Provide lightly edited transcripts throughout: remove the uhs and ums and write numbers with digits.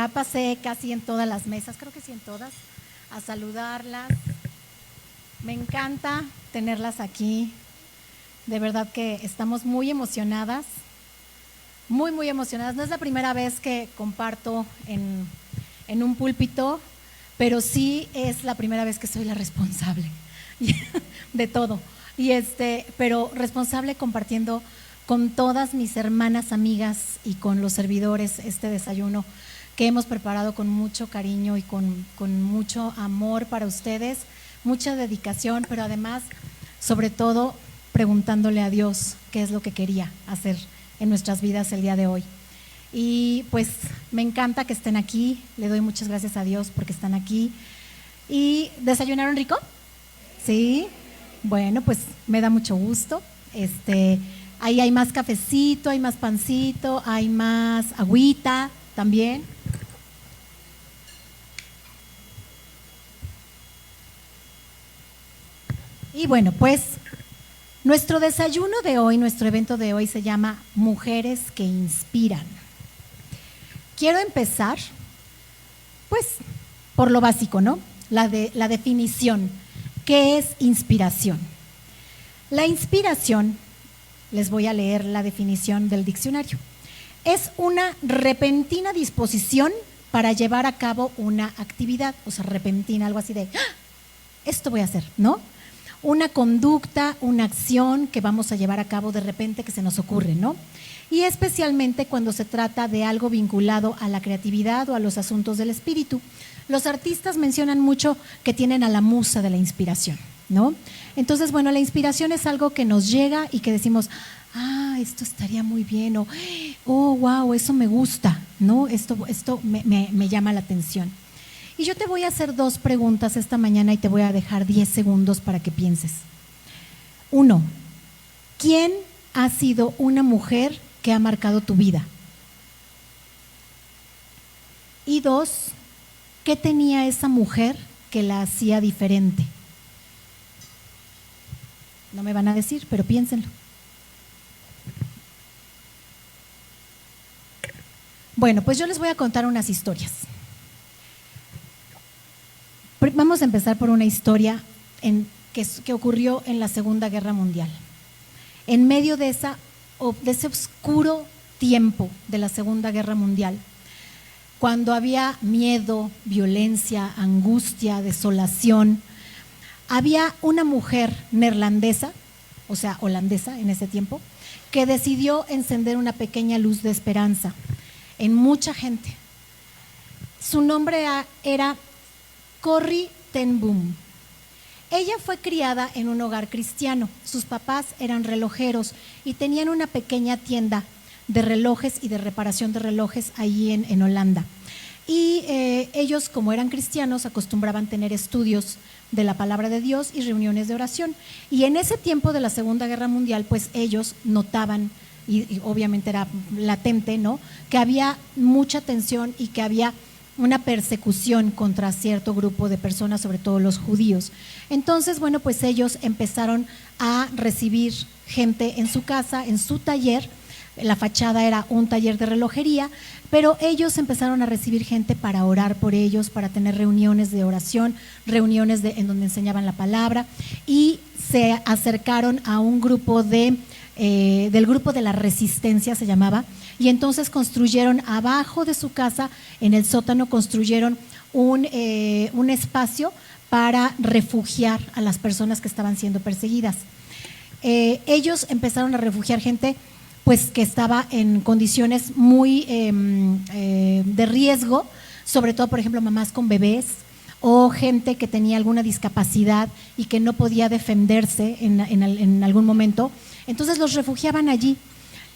ya pasé casi en todas las mesas, creo que sí en todas, a saludarlas. Me encanta tenerlas aquí. De verdad que estamos muy emocionadas, muy emocionadas. No es la primera vez que comparto en un púlpito, pero sí es la primera vez que soy la responsable de todo. Pero responsable compartiendo con todas mis hermanas, amigas y con los servidores este desayuno que hemos preparado con mucho cariño y con mucho amor para ustedes, mucha dedicación, pero además, sobre todo, preguntándole a Dios qué es lo que quería hacer en nuestras vidas el día de hoy. Y pues me encanta que estén aquí, le doy muchas gracias a Dios porque están aquí. ¿Y desayunaron rico? Sí. Bueno, pues me da mucho gusto. Ahí hay más cafecito, hay más pancito, hay más agüita también. Y bueno, pues nuestro desayuno de hoy, nuestro evento de hoy se llama Mujeres que Inspiran. Quiero empezar, pues, por lo básico, ¿no? La definición. ¿Qué es inspiración? La inspiración, les voy a leer la definición del diccionario, es una repentina disposición para llevar a cabo una actividad, o sea, repentina, algo así de, ¡ah! Esto voy a hacer, ¿no? Una conducta, una acción que vamos a llevar a cabo de repente que se nos ocurre, ¿no? Y especialmente cuando se trata de algo vinculado a la creatividad o a los asuntos del espíritu. Los artistas mencionan mucho que tienen a la musa de la inspiración, ¿no? Entonces, bueno, la inspiración es algo que nos llega y que decimos, esto estaría muy bien, o oh, wow, eso me gusta, ¿no? Esto me llama la atención. Y yo te voy a hacer 2 preguntas esta mañana y te voy a dejar 10 segundos para que pienses. 1, ¿quién ha sido una mujer que ha marcado tu vida? Y 2, ¿qué tenía esa mujer que la hacía diferente? No me van a decir, pero piénsenlo. Bueno, pues yo les voy a contar unas historias. Vamos a empezar por una historia que ocurrió en la Segunda Guerra Mundial. En medio de ese oscuro tiempo de la Segunda Guerra Mundial, cuando había miedo, violencia, angustia, desolación, había una mujer neerlandesa, o sea, holandesa en ese tiempo, que decidió encender una pequeña luz de esperanza en mucha gente. Su nombre era Corrie ten Boom. Ella fue criada en un hogar cristiano. Sus papás eran relojeros y tenían una pequeña tienda de relojes y de reparación de relojes allí en Holanda. Y ellos, como eran cristianos, acostumbraban tener estudios de la palabra de Dios y reuniones de oración. Y en ese tiempo de la Segunda Guerra Mundial, pues ellos notaban, y obviamente era latente, ¿no?, que había mucha tensión y que había una persecución contra cierto grupo de personas, sobre todo los judíos. Entonces, bueno, pues ellos empezaron a recibir gente en su casa, en su taller. La fachada era un taller de relojería, pero ellos empezaron a recibir gente para orar por ellos, para tener reuniones de oración, reuniones en donde enseñaban la palabra, y se acercaron a un grupo del grupo de la resistencia se llamaba, y entonces construyeron abajo de su casa, en el sótano, construyeron un espacio para refugiar a las personas que estaban siendo perseguidas. Ellos empezaron a refugiar gente pues que estaba en condiciones muy de riesgo, sobre todo, por ejemplo, mamás con bebés o gente que tenía alguna discapacidad y que no podía defenderse en algún momento. Entonces los refugiaban allí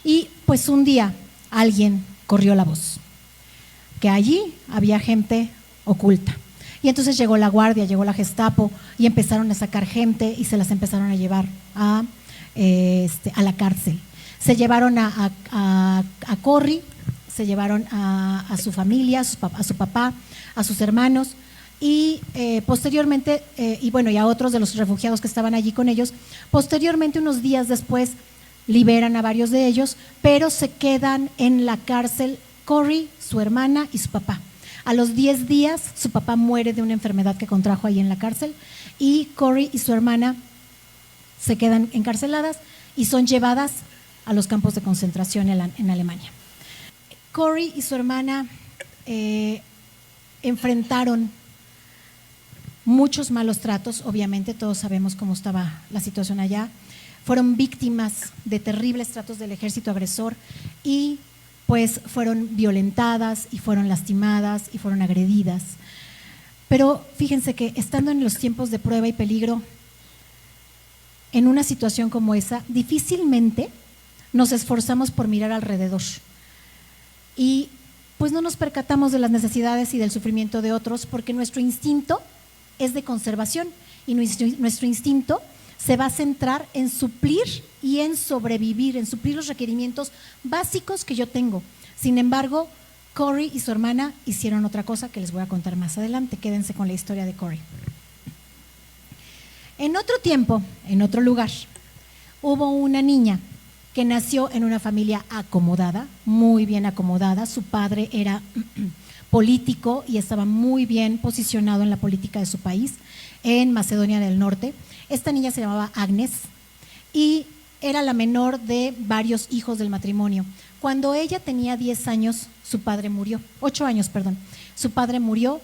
y pues un día alguien corrió la voz, que allí había gente oculta. Y entonces llegó la guardia, llegó la Gestapo y empezaron a sacar gente y se las empezaron a llevar a la cárcel. Se llevaron a Corrie, se llevaron a su familia, a su papá, a sus hermanos y posteriormente, y a otros de los refugiados que estaban allí con ellos. Posteriormente, unos días después, liberan a varios de ellos, pero se quedan en la cárcel Corrie, su hermana y su papá. A los 10 días su papá muere de una enfermedad que contrajo ahí en la cárcel y Corrie y su hermana se quedan encarceladas y son llevadas a los campos de concentración en Alemania. Corrie y su hermana enfrentaron muchos malos tratos, obviamente todos sabemos cómo estaba la situación allá. Fueron víctimas de terribles tratos del ejército agresor y pues fueron violentadas y fueron lastimadas y fueron agredidas. Pero fíjense que estando en los tiempos de prueba y peligro, en una situación como esa, difícilmente nos esforzamos por mirar alrededor y pues no nos percatamos de las necesidades y del sufrimiento de otros, porque nuestro instinto es de conservación y nuestro instinto se va a centrar en suplir y en sobrevivir, en suplir los requerimientos básicos que yo tengo. Sin embargo, Corrie y su hermana hicieron otra cosa que les voy a contar más adelante. Quédense con la historia de Corrie. En otro tiempo, en otro lugar, hubo una niña que nació en una familia acomodada, muy bien acomodada. Su padre era político y estaba muy bien posicionado en la política de su país, en Macedonia del Norte. Esta niña se llamaba Agnes y era la menor de varios hijos del matrimonio. Cuando ella tenía 10 años, su padre murió, 8 años, perdón. Su padre murió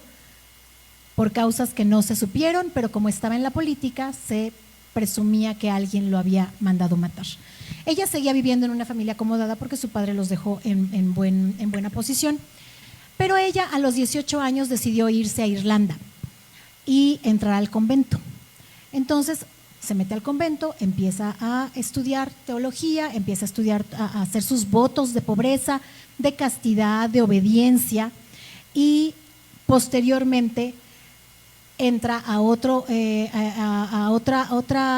por causas que no se supieron, pero como estaba en la política, se presumía que alguien lo había mandado matar. Ella seguía viviendo en una familia acomodada porque su padre los dejó en buena posición, pero ella a los 18 años decidió irse a Irlanda y entrar al convento. Entonces se mete al convento, empieza a estudiar teología, empieza a estudiar, a hacer sus votos de pobreza, de castidad, de obediencia, y posteriormente entra a otra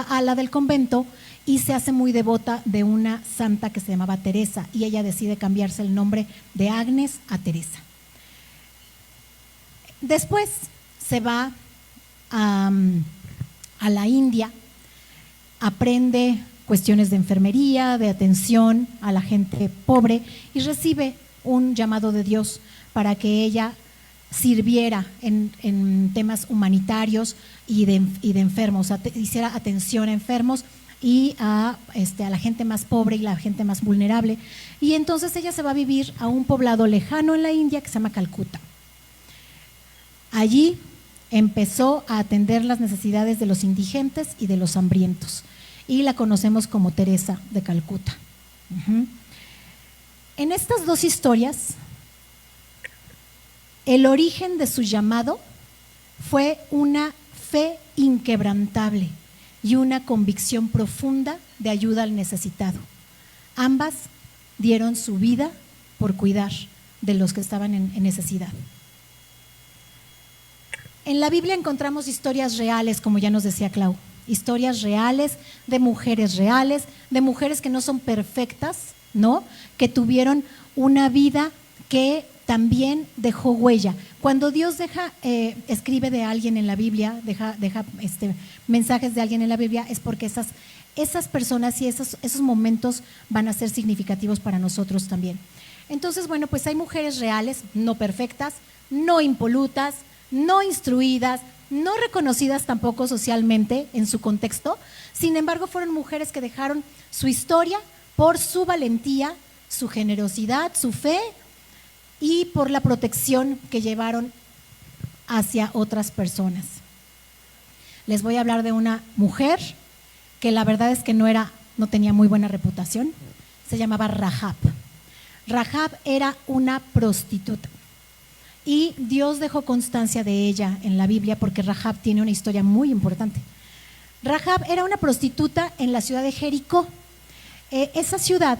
ala del convento y se hace muy devota de una santa que se llamaba Teresa, y ella decide cambiarse el nombre de Agnes a Teresa. Después se va a la India, aprende cuestiones de enfermería, de atención a la gente pobre, y recibe un llamado de Dios para que ella sirviera en temas humanitarios y de enfermos, hiciera atención a enfermos y a la gente más pobre y la gente más vulnerable. Y entonces ella se va a vivir a un poblado lejano en la India que se llama Calcuta. Allí empezó a atender las necesidades de los indigentes y de los hambrientos, y la conocemos como Teresa de Calcuta. En estas dos historias, el origen de su llamado fue una fe inquebrantable y una convicción profunda de ayuda al necesitado. Ambas dieron su vida por cuidar de los que estaban en necesidad. En la Biblia encontramos historias reales, como ya nos decía Clau, historias reales de mujeres que no son perfectas, ¿no? Que tuvieron una vida que también dejó huella. Cuando Dios escribe de alguien en la Biblia, deja mensajes de alguien en la Biblia, es porque esas personas y esos momentos van a ser significativos para nosotros también. Entonces, bueno, pues hay mujeres reales, no perfectas, no impolutas, no instruidas, no reconocidas tampoco socialmente en su contexto. Sin embargo, fueron mujeres que dejaron su historia por su valentía, su generosidad, su fe y por la protección que llevaron hacia otras personas. Les voy a hablar de una mujer que la verdad es que no tenía muy buena reputación. Se llamaba Rahab. Rahab era una prostituta. Y Dios dejó constancia de ella en la Biblia porque Rahab tiene una historia muy importante. Rahab era una prostituta en la ciudad de Jericó. Esa ciudad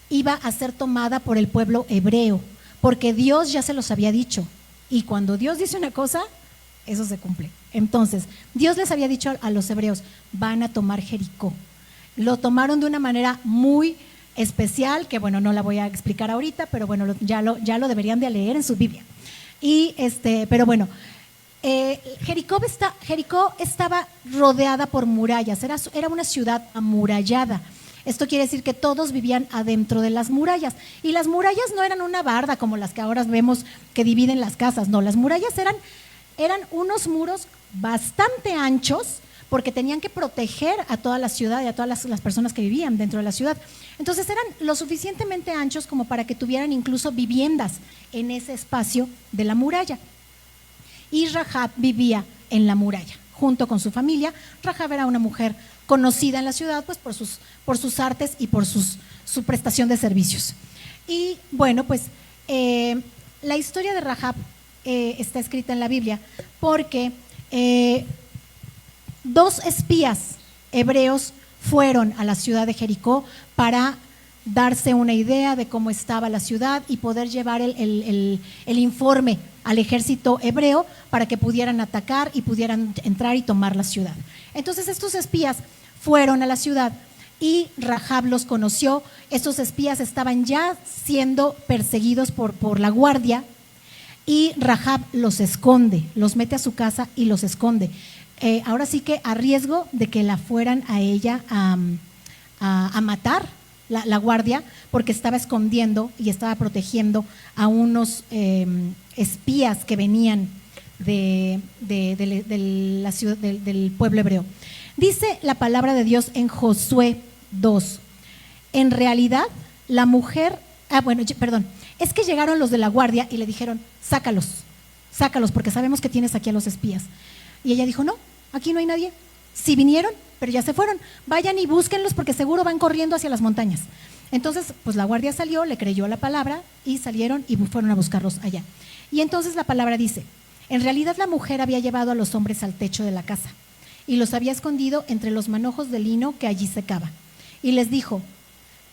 iba a ser tomada por el pueblo hebreo, porque Dios ya se los había dicho. Y cuando Dios dice una cosa, eso se cumple. Entonces, Dios les había dicho a los hebreos, van a tomar Jericó. Lo tomaron de una manera muy especial, que bueno, no la voy a explicar ahorita, pero bueno, ya lo deberían de leer en su Biblia. Pero bueno, Jericó estaba rodeada por murallas, era una ciudad amurallada. Esto quiere decir que todos vivían adentro de las murallas. Y las murallas no eran una barda como las que ahora vemos que dividen las casas, no, las murallas eran unos muros bastante anchos porque tenían que proteger a toda la ciudad y a todas las personas que vivían dentro de la ciudad. Entonces eran lo suficientemente anchos como para que tuvieran incluso viviendas en ese espacio de la muralla. Y Rahab vivía en la muralla junto con su familia. Rahab era una mujer conocida en la ciudad pues por sus artes y por su prestación de servicios. Y bueno, pues la historia de Rahab está escrita en la Biblia porque dos espías hebreos fueron a la ciudad de Jericó para darse una idea de cómo estaba la ciudad y poder llevar el informe al ejército hebreo para que pudieran atacar y pudieran entrar y tomar la ciudad. Entonces estos espías fueron a la ciudad y Rahab los conoció. Estos espías estaban ya siendo perseguidos por la guardia y Rahab los esconde, los mete a su casa y los esconde. Ahora sí que a riesgo de que la fueran a ella a matar la guardia, porque estaba escondiendo y estaba protegiendo a unos espías que venían de la ciudad, del pueblo hebreo. Dice la palabra de Dios en Josué 2. En realidad, la mujer, es que llegaron los de la guardia y le dijeron, sácalos, porque sabemos que tienes aquí a los espías. Y ella dijo, no, aquí no hay nadie. Sí vinieron, pero ya se fueron. Vayan y búsquenlos porque seguro van corriendo hacia las montañas. Entonces, pues la guardia salió, le creyó la palabra y salieron y fueron a buscarlos allá. Y entonces la palabra dice, en realidad la mujer había llevado a los hombres al techo de la casa y los había escondido entre los manojos de lino que allí secaba. Y les dijo,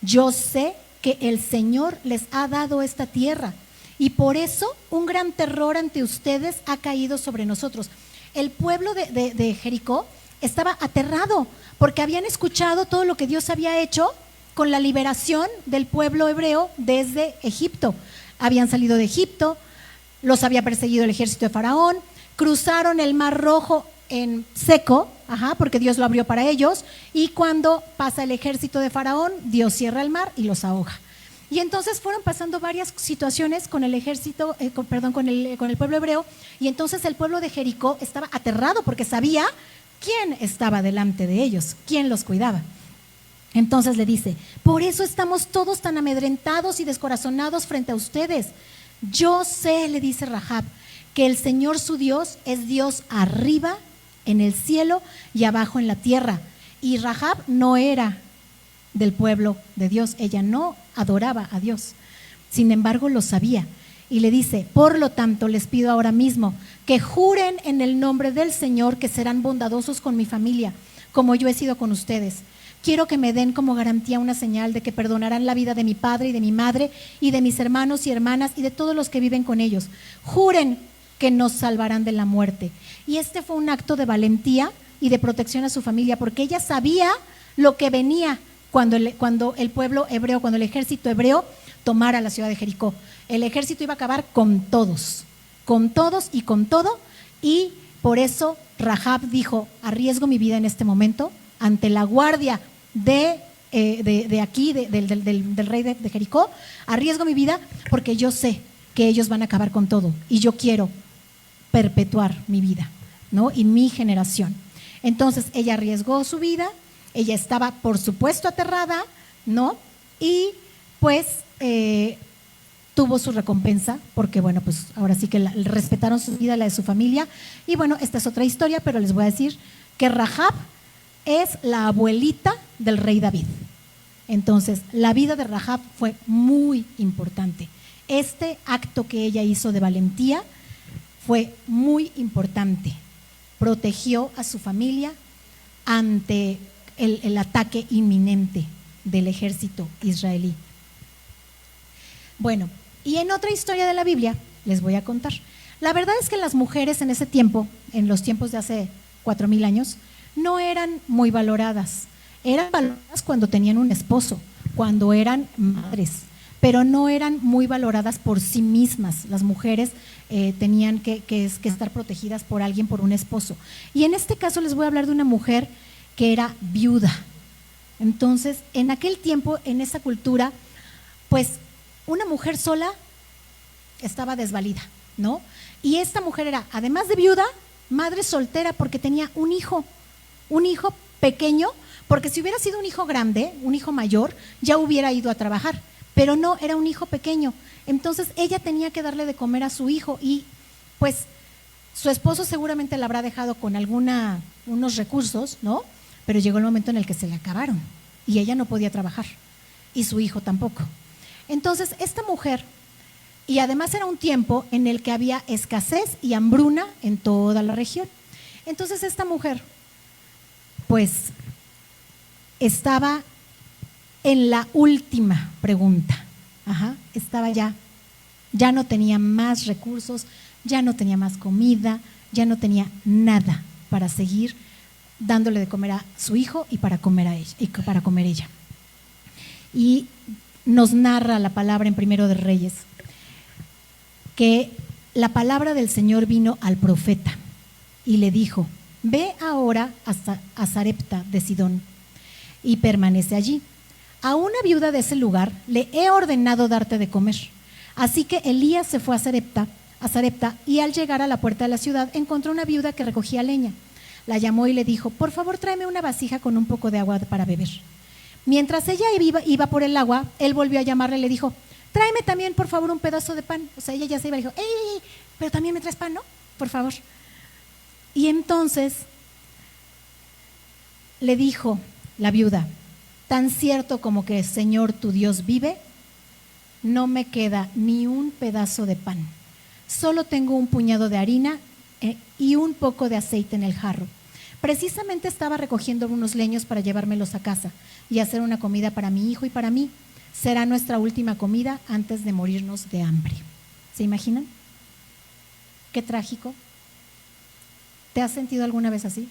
yo sé que el Señor les ha dado esta tierra y por eso un gran terror ante ustedes ha caído sobre nosotros. El pueblo de Jericó estaba aterrado porque habían escuchado todo lo que Dios había hecho con la liberación del pueblo hebreo desde Egipto. Habían salido de Egipto, los había perseguido el ejército de Faraón, cruzaron el Mar Rojo en seco, porque Dios lo abrió para ellos, y cuando pasa el ejército de Faraón, Dios cierra el mar y los ahoga. Y entonces fueron pasando varias situaciones con el ejército, con el pueblo hebreo, y entonces el pueblo de Jericó estaba aterrado porque sabía quién estaba delante de ellos, quién los cuidaba. Entonces le dice, por eso estamos todos tan amedrentados y descorazonados frente a ustedes. Yo sé, le dice Rahab, que el Señor su Dios es Dios arriba en el cielo y abajo en la tierra. Y Rahab no era del pueblo de Dios, ella no adoraba a Dios, sin embargo lo sabía. Y le dice, por lo tanto les pido ahora mismo que juren en el nombre del Señor que serán bondadosos con mi familia, como yo he sido con ustedes. Quiero que me den como garantía una señal de que perdonarán la vida de mi padre y de mi madre y de mis hermanos y hermanas y de todos los que viven con ellos. Juren que nos salvarán de la muerte. Y este fue un acto de valentía y de protección a su familia, porque ella sabía lo que venía cuando el pueblo hebreo, cuando el ejército hebreo tomara la ciudad de Jericó. El ejército iba a acabar con todos y con todo, y por eso Rahab dijo, arriesgo mi vida en este momento ante la guardia del rey de Jericó, arriesgo mi vida porque yo sé que ellos van a acabar con todo y yo quiero perpetuar mi vida, ¿no? Y mi generación. Entonces ella arriesgó su vida, ella estaba por supuesto aterrada, ¿no? Y pues tuvo su recompensa porque bueno, pues ahora sí que respetaron su vida, la de su familia. Y bueno, esta es otra historia, pero les voy a decir que Rahab es la abuelita del rey David. Entonces, la vida de Rahab fue muy importante. Este acto que ella hizo de valentía fue muy importante. Protegió a su familia ante el ataque inminente del ejército israelí. Bueno, y en otra historia de la Biblia les voy a contar. La verdad es que las mujeres en ese tiempo, en los tiempos de hace 4,000 años, no eran muy valoradas. Eran valoradas cuando tenían un esposo, cuando eran madres, pero no eran muy valoradas por sí mismas. Las mujeres tenían que estar protegidas por alguien, por un esposo. Y en este caso les voy a hablar de una mujer que era viuda, Entonces, en aquel tiempo, en esa cultura, pues una mujer sola estaba desvalida, ¿no? Y esta mujer era, además de viuda, madre soltera porque tenía un hijo pequeño, porque si hubiera sido un hijo grande, un hijo mayor, ya hubiera ido a trabajar, pero no, era un hijo pequeño. Entonces ella tenía que darle de comer a su hijo y pues su esposo seguramente la habrá dejado con unos recursos, ¿no? Pero llegó el momento en el que se le acabaron y ella no podía trabajar y su hijo tampoco. Entonces esta mujer, y además era un tiempo en el que había escasez y hambruna en toda la región. Entonces esta mujer pues estaba en la última pregunta. Estaba ya no tenía más recursos, ya no tenía más comida, ya no tenía nada para seguir dándole de comer a su hijo y para comer a ella, ella. Y nos narra la palabra en Primero de Reyes que la palabra del Señor vino al profeta y le dijo: ve ahora a Sarepta de Sidón y permanece allí. A una viuda de ese lugar le he ordenado darte de comer. Así que Elías se fue a Sarepta, y al llegar a la puerta de la ciudad encontró una viuda que recogía leña. La llamó y le dijo: por favor, tráeme una vasija con un poco de agua para beber. Mientras ella iba por el agua, él volvió a llamarle y le dijo: tráeme también, por favor, un pedazo de pan. O sea, ella ya se iba y dijo: ¡ey! Pero también me traes pan, ¿no? Por favor. Y entonces le dijo la viuda: tan cierto como que el Señor tu Dios vive, no me queda ni un pedazo de pan. Solo tengo un puñado de harina y un poco de aceite en el jarro. Precisamente estaba recogiendo unos leños para llevármelos a casa y hacer una comida para mi hijo y para mí. Será nuestra última comida antes de morirnos de hambre. ¿Se imaginan? Qué trágico. ¿Te has sentido alguna vez así?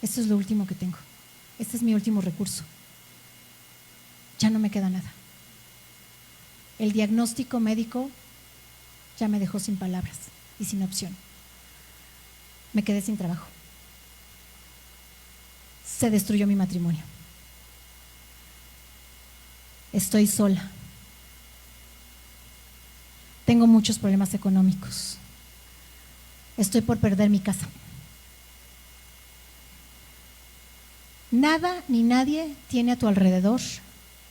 Esto es lo último que tengo. Este es mi último recurso. Ya no me queda nada. El diagnóstico médico ya me dejó sin palabras y sin opción. Me quedé sin trabajo. Se destruyó mi matrimonio. Estoy sola. Tengo muchos problemas económicos. Estoy por perder mi casa. Nada ni nadie tiene a tu alrededor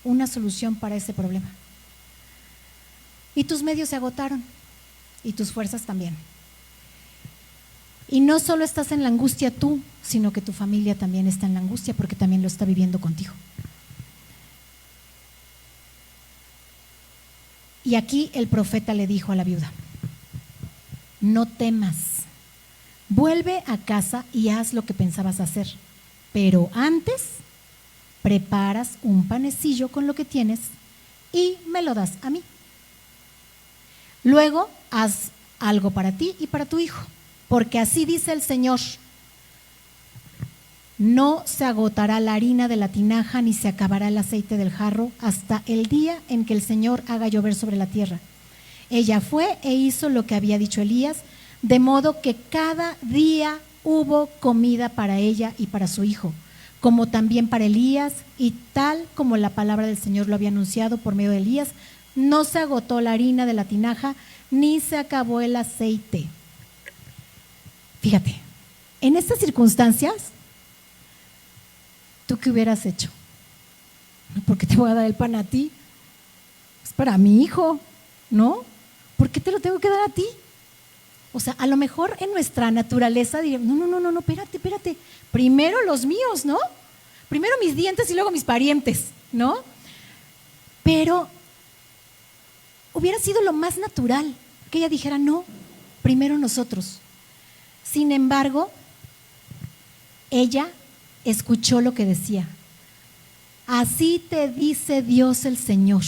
una solución para ese problema. Y tus medios se agotaron y tus fuerzas también. Y no solo estás en la angustia tú, sino que tu familia también está en la angustia porque también lo está viviendo contigo. Y aquí el profeta le dijo a la viuda: no temas, vuelve a casa y haz lo que pensabas hacer, pero antes preparas un panecillo con lo que tienes y me lo das a mí. Luego haz algo para ti y para tu hijo, porque así dice el Señor: no se agotará la harina de la tinaja ni se acabará el aceite del jarro hasta el día en que el Señor haga llover sobre la tierra. Ella fue e hizo lo que había dicho Elías, de modo que cada día hubo comida para ella y para su hijo, como también para Elías, y tal como la palabra del Señor lo había anunciado por medio de Elías, no se agotó la harina de la tinaja ni se acabó el aceite. Fíjate, en estas circunstancias, ¿tú qué hubieras hecho? ¿Por qué te voy a dar el pan a ti? Es para mi hijo, ¿no? ¿Por qué te lo tengo que dar a ti? O sea, a lo mejor en nuestra naturaleza diríamos: no, espérate, primero los míos, ¿no? Primero mis dientes y luego mis parientes, ¿no? Pero hubiera sido lo más natural que ella dijera: no, primero nosotros. Sin embargo, ella escuchó lo que decía: así te dice Dios el Señor,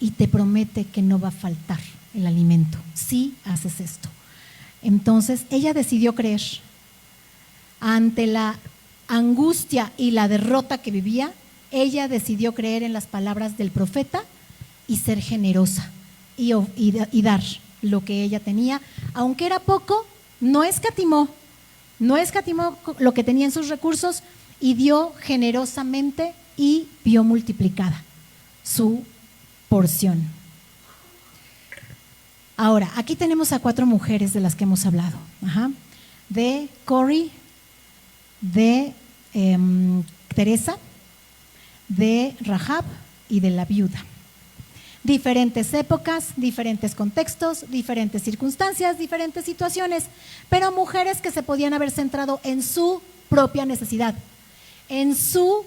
y te promete que no va a faltar el alimento si haces esto. Entonces ella decidió creer. Ante la angustia y la derrota que vivía, ella decidió creer en las palabras del profeta y ser generosa y dar lo que ella tenía, aunque era poco. No escatimó lo que tenía en sus recursos y dio generosamente y vio multiplicada su porción. Ahora, aquí tenemos a 4 mujeres de las que hemos hablado, de Cori, de Teresa, de Rahab y de la viuda. Diferentes épocas, diferentes contextos, diferentes circunstancias, diferentes situaciones, pero mujeres que se podían haber centrado en su propia necesidad, en su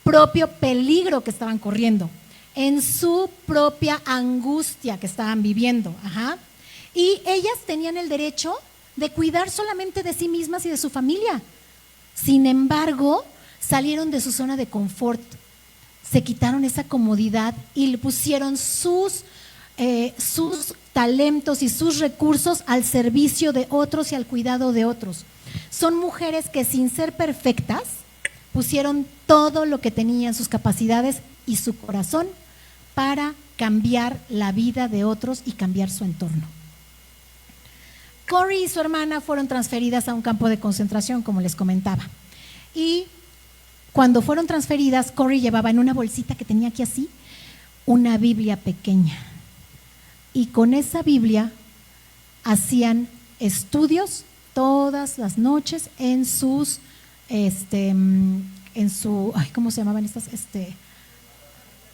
propio peligro que estaban corriendo, en su propia angustia que estaban viviendo. Y ellas tenían el derecho de cuidar solamente de sí mismas y de su familia. Sin embargo, salieron de su zona de confort, se quitaron esa comodidad y le pusieron sus talentos y sus recursos al servicio de otros y al cuidado de otros. Son mujeres que, sin ser perfectas, pusieron todo lo que tenían, sus capacidades y su corazón, para cambiar la vida de otros y cambiar su entorno. Cori y su hermana fueron transferidas a un campo de concentración, como les comentaba. Y cuando fueron transferidas, Cori llevaba en una bolsita que tenía aquí así, una Biblia pequeña. Y con esa Biblia hacían estudios todas las noches en sus, ¿cómo se llamaban estas?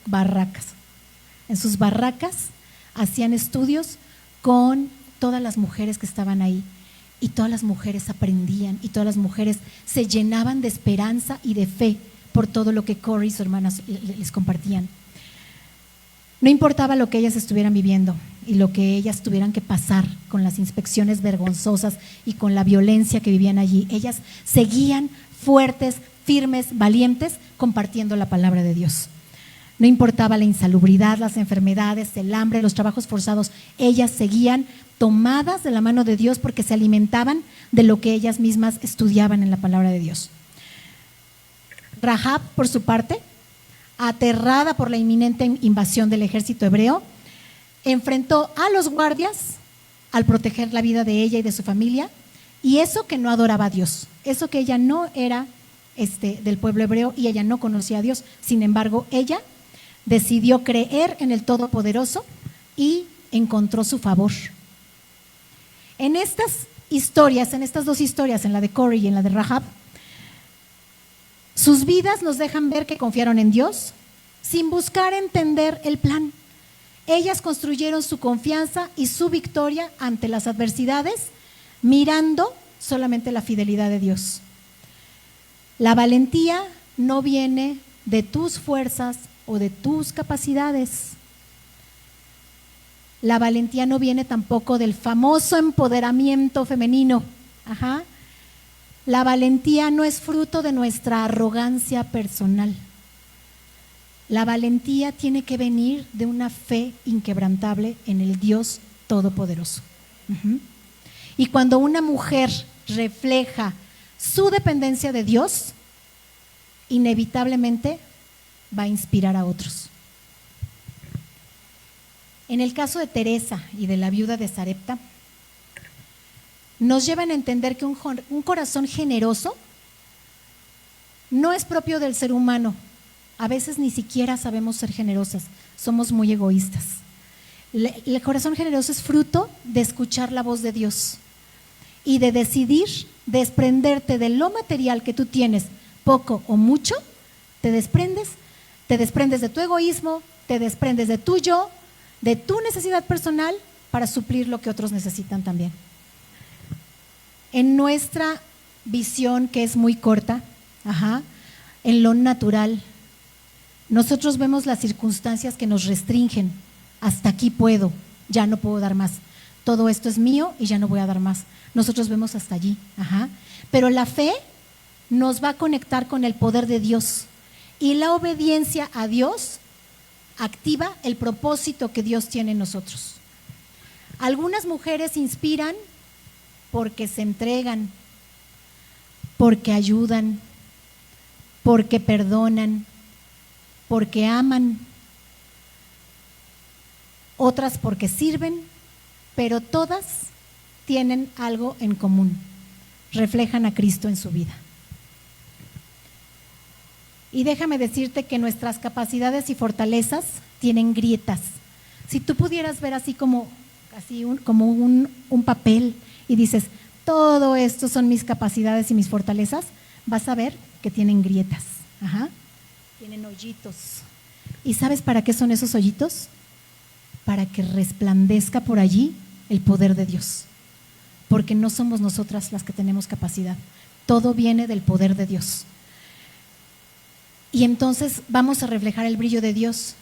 Barracas. En sus barracas hacían estudios con todas las mujeres que estaban ahí, y todas las mujeres aprendían y todas las mujeres se llenaban de esperanza y de fe por todo lo que Cori y sus hermanas les compartían. No importaba lo que ellas estuvieran viviendo y lo que ellas tuvieran que pasar con las inspecciones vergonzosas y con la violencia que vivían allí, ellas seguían fuertes, firmes, valientes, compartiendo la palabra de Dios. No importaba la insalubridad, las enfermedades, el hambre, los trabajos forzados, ellas seguían tomadas de la mano de Dios porque se alimentaban de lo que ellas mismas estudiaban en la palabra de Dios. Rahab, por su parte, aterrada por la inminente invasión del ejército hebreo, enfrentó a los guardias al proteger la vida de ella y de su familia, y eso que no adoraba a Dios, eso que ella no era del pueblo hebreo y ella no conocía a Dios. Sin embargo, ella decidió creer en el Todopoderoso y encontró su favor. En estas historias, en estas 2 historias, en la de Cori y en la de Rahab, sus vidas nos dejan ver que confiaron en Dios sin buscar entender el plan. Ellas construyeron su confianza y su victoria ante las adversidades, mirando solamente la fidelidad de Dios. La valentía no viene de tus fuerzas o de tus capacidades. La valentía no viene tampoco del famoso empoderamiento femenino. La valentía no es fruto de nuestra arrogancia personal. La valentía tiene que venir de una fe inquebrantable en el Dios Todopoderoso. Y cuando una mujer refleja su dependencia de Dios, inevitablemente va a inspirar a otros. En el caso de Teresa y de la viuda de Sarepta, nos llevan a entender que un corazón generoso no es propio del ser humano. A veces ni siquiera sabemos ser generosas, somos muy egoístas. El corazón generoso es fruto de escuchar la voz de Dios y de decidir desprenderte de lo material que tú tienes, poco o mucho. Te desprendes de tu egoísmo, te desprendes de tu yo, de tu necesidad personal para suplir lo que otros necesitan también. En nuestra visión, que es muy corta, en lo natural, nosotros vemos las circunstancias que nos restringen. Hasta aquí puedo, ya no puedo dar más. Todo esto es mío y ya no voy a dar más. Nosotros vemos hasta allí. Pero la fe nos va a conectar con el poder de Dios, y la obediencia a Dios activa el propósito que Dios tiene en nosotros. Algunas mujeres inspiran porque se entregan, porque ayudan, porque perdonan, porque aman. Otras porque sirven, pero todas tienen algo en común: reflejan a Cristo en su vida. Y déjame decirte que nuestras capacidades y fortalezas tienen grietas. Si tú pudieras ver así como un papel y dices, todo esto son mis capacidades y mis fortalezas, vas a ver que tienen grietas. Ajá. Tienen hoyitos. ¿Y sabes para qué son esos hoyitos? Para que resplandezca por allí el poder de Dios. Porque no somos nosotras las que tenemos capacidad. Todo viene del poder de Dios. Y entonces vamos a reflejar el brillo de Dios.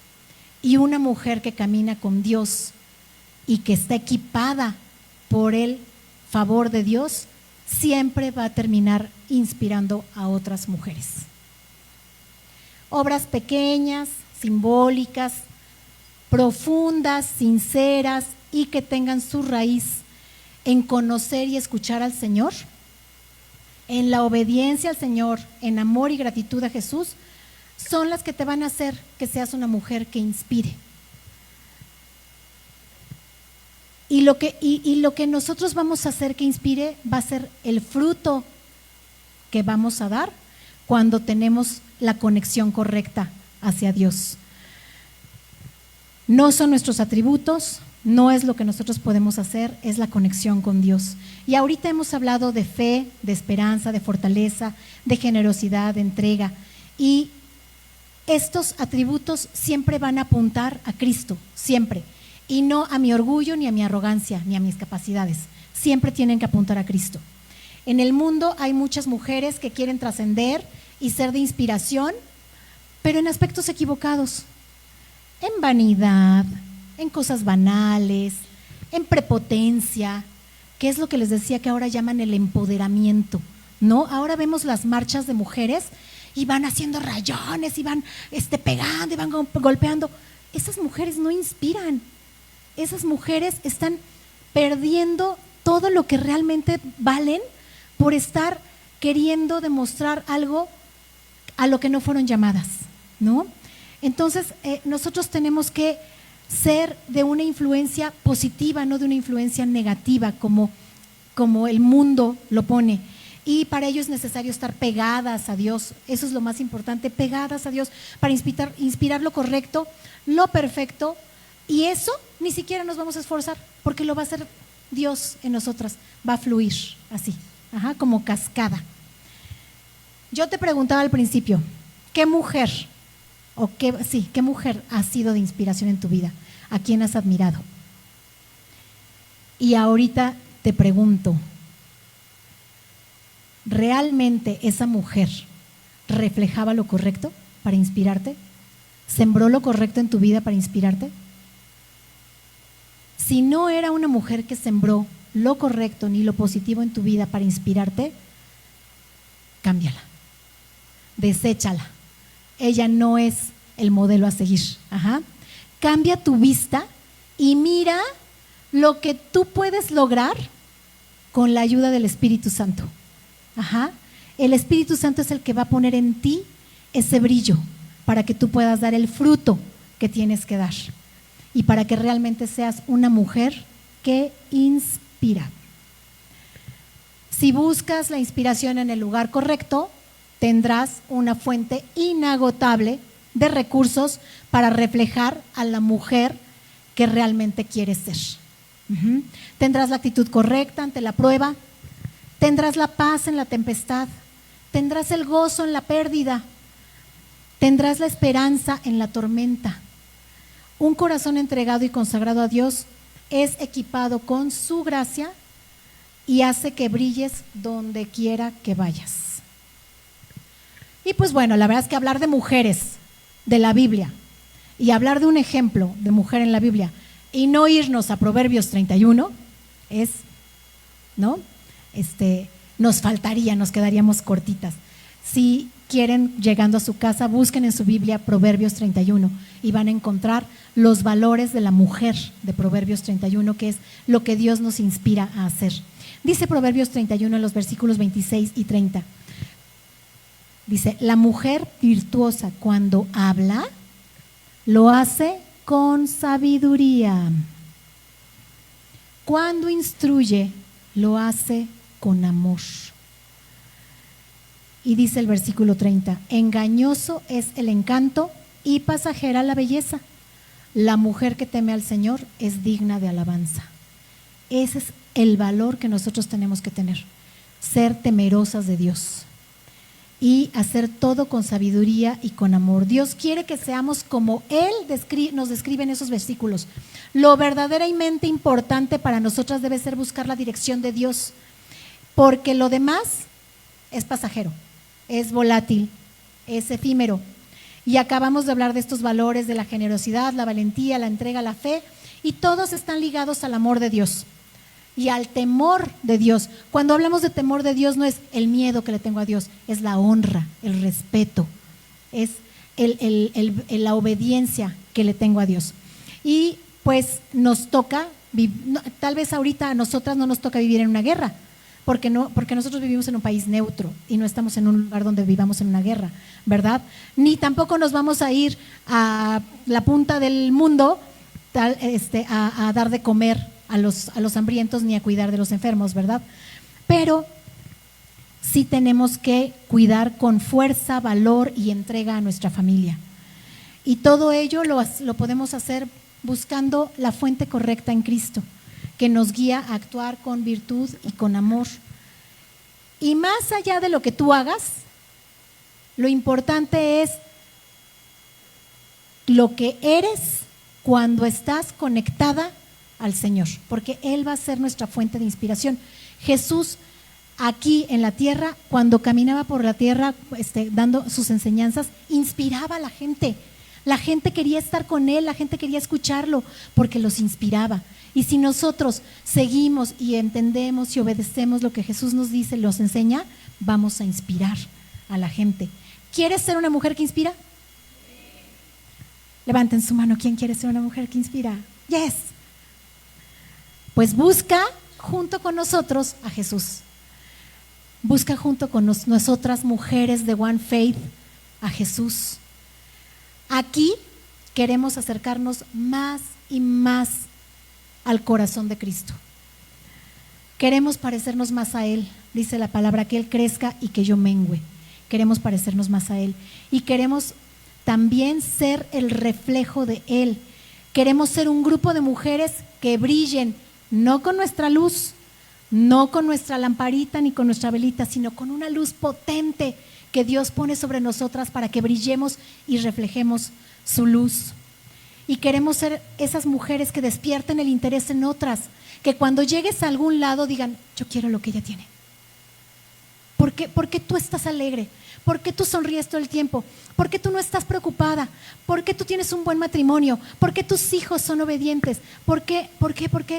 Y una mujer que camina con Dios y que está equipada por el favor de Dios, siempre va a terminar inspirando a otras mujeres. Obras pequeñas, simbólicas, profundas, sinceras y que tengan su raíz en conocer y escuchar al Señor, en la obediencia al Señor, en amor y gratitud a Jesús, son las que te van a hacer que seas una mujer que inspire. Y lo que nosotros vamos a hacer que inspire va a ser el fruto que vamos a dar cuando tenemos la conexión correcta hacia Dios. No son nuestros atributos, no es lo que nosotros podemos hacer, es la conexión con Dios. Y ahorita hemos hablado de fe, de esperanza, de fortaleza, de generosidad, de entrega. Y estos atributos siempre van a apuntar a Cristo, siempre. Y no a mi orgullo, ni a mi arrogancia, ni a mis capacidades. Siempre tienen que apuntar a Cristo. En el mundo hay muchas mujeres que quieren trascender y ser de inspiración, pero en aspectos equivocados. En vanidad, en cosas banales, en prepotencia, que es lo que les decía que ahora llaman el empoderamiento, ¿no? Ahora vemos las marchas de mujeres y van haciendo rayones y van pegando y van golpeando. Esas mujeres no inspiran. Esas mujeres están perdiendo todo lo que realmente valen por estar queriendo demostrar algo a lo que no fueron llamadas, ¿no? Entonces, nosotros tenemos que ser de una influencia positiva, no de una influencia negativa, como el mundo lo pone. Y para ello es necesario estar pegadas a Dios. Eso es lo más importante, pegadas a Dios, para inspirar lo correcto, lo perfecto. Y eso ni siquiera nos vamos a esforzar, porque lo va a hacer Dios en nosotras, va a fluir así, como cascada. Yo te preguntaba al principio, ¿qué mujer ha sido de inspiración en tu vida? ¿A quién has admirado? Y ahorita te pregunto, ¿realmente esa mujer reflejaba lo correcto para inspirarte? ¿Sembró lo correcto en tu vida para inspirarte? Si no era una mujer que sembró lo correcto ni lo positivo en tu vida para inspirarte, cámbiala, deséchala. Ella no es el modelo a seguir. Cambia tu vista y mira lo que tú puedes lograr con la ayuda del Espíritu Santo. El Espíritu Santo es el que va a poner en ti ese brillo para que tú puedas dar el fruto que tienes que dar y para que realmente seas una mujer que inspira. Si buscas la inspiración en el lugar correcto, tendrás una fuente inagotable de recursos para reflejar a la mujer que realmente quieres ser. Tendrás la actitud correcta ante la prueba, tendrás la paz en la tempestad, tendrás el gozo en la pérdida, tendrás la esperanza en la tormenta. Un corazón entregado y consagrado a Dios es equipado con su gracia y hace que brilles donde quiera que vayas. Y pues bueno, la verdad es que hablar de mujeres de la Biblia y hablar de un ejemplo de mujer en la Biblia y no irnos a Proverbios 31 nos faltaría, nos quedaríamos cortitas. Si quieren, llegando a su casa, busquen en su Biblia Proverbios 31 y van a encontrar los valores de la mujer de Proverbios 31, que es lo que Dios nos inspira a hacer. Dice Proverbios 31 en los versículos 26 y 30. Dice, la mujer virtuosa cuando habla, lo hace con sabiduría. Cuando instruye, lo hace con amor. Y dice el versículo 30, engañoso es el encanto y pasajera la belleza. La mujer que teme al Señor es digna de alabanza. Ese es el valor que nosotros tenemos que tener, ser temerosas de Dios y hacer todo con sabiduría y con amor. Dios quiere que seamos como Él nos describe en esos versículos. Lo verdaderamente importante para nosotras debe ser buscar la dirección de Dios, porque lo demás es pasajero, es volátil, es efímero. Y acabamos de hablar de estos valores de la generosidad, la valentía, la entrega, la fe, y todos están ligados al amor de Dios y al temor de Dios. Cuando hablamos de temor de Dios no es el miedo que le tengo a Dios, es la honra, el respeto, es la obediencia que le tengo a Dios. Y pues nos toca, tal vez ahorita a nosotras no nos toca vivir en una guerra, porque nosotros vivimos en un país neutro y no estamos en un lugar donde vivamos en una guerra, ¿verdad? Ni tampoco nos vamos a ir a la punta del mundo a dar de comer a los hambrientos ni a cuidar de los enfermos, ¿verdad? Pero sí tenemos que cuidar con fuerza, valor y entrega a nuestra familia. Y todo ello lo podemos hacer buscando la fuente correcta en Cristo, que nos guía a actuar con virtud y con amor. Y más allá de lo que tú hagas, lo importante es lo que eres cuando estás conectada al Señor, porque Él va a ser nuestra fuente de inspiración. Jesús aquí en la tierra, cuando caminaba por la tierra dando sus enseñanzas, inspiraba a la gente. La gente quería estar con Él, la gente quería escucharlo porque los inspiraba. Y si nosotros seguimos y entendemos y obedecemos lo que Jesús nos dice, los enseña, vamos a inspirar a la gente. ¿Quieres ser una mujer que inspira? Levanten su mano, ¿quién quiere ser una mujer que inspira? Yes. Pues busca junto con nosotros a Jesús. Busca junto con nosotras mujeres de One Faith a Jesús. Aquí queremos acercarnos más y más al corazón de Cristo. Queremos parecernos más a Él, dice la palabra, que Él crezca y que yo mengüe. Queremos parecernos más a Él y queremos también ser el reflejo de Él. Queremos ser un grupo de mujeres que brillen, no con nuestra luz, no con nuestra lamparita ni con nuestra velita, sino con una luz potente que Dios pone sobre nosotras para que brillemos y reflejemos su luz. Y queremos ser esas mujeres que despierten el interés en otras, que cuando llegues a algún lado digan, yo quiero lo que ella tiene. ¿Por qué tú estás alegre? ¿Por qué tú sonríes todo el tiempo? ¿Por qué tú no estás preocupada? ¿Por qué tú tienes un buen matrimonio? ¿Por qué tus hijos son obedientes? ¿Por qué? Porque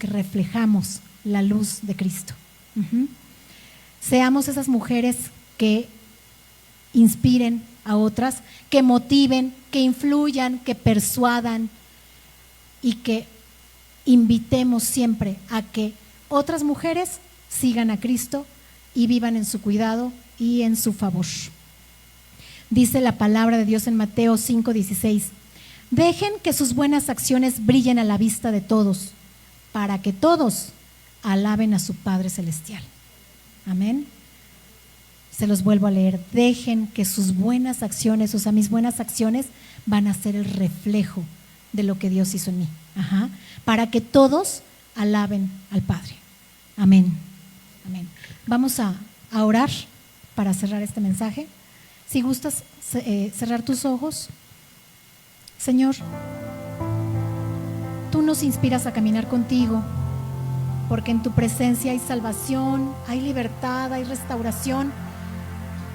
reflejamos la luz de Cristo. Seamos esas mujeres que inspiren a otras, que motiven, que influyan, que persuadan y que invitemos siempre a que otras mujeres sigan a Cristo y vivan en su cuidado y en su favor. Dice la palabra de Dios en Mateo 5:16, dejen que sus buenas acciones brillen a la vista de todos, para que todos alaben a su Padre Celestial. Amén. Se los vuelvo a leer, dejen que sus buenas acciones, o sea, mis buenas acciones van a ser el reflejo de lo que Dios hizo en mí. Para que todos alaben al Padre. Amén. Amén. Vamos a orar para cerrar este mensaje. Si gustas cerrar tus ojos. Señor, tú nos inspiras a caminar contigo, porque en tu presencia hay salvación, hay libertad, hay restauración,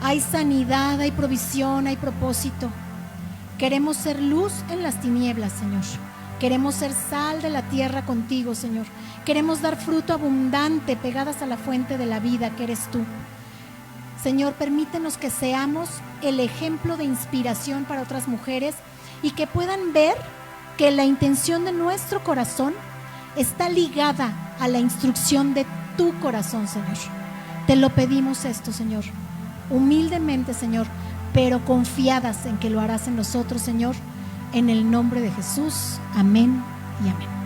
hay sanidad, hay provisión, hay propósito. Queremos ser luz en las tinieblas, Señor. Queremos ser sal de la tierra contigo, Señor. Queremos dar fruto abundante pegadas a la fuente de la vida que eres tú. Señor, permítenos que seamos el ejemplo de inspiración para otras mujeres y que puedan ver que la intención de nuestro corazón está ligada a la instrucción de tu corazón, Señor. Te lo pedimos esto, Señor, humildemente, Señor, pero confiadas en que lo harás en nosotros, Señor, en el nombre de Jesús. Amén y amén.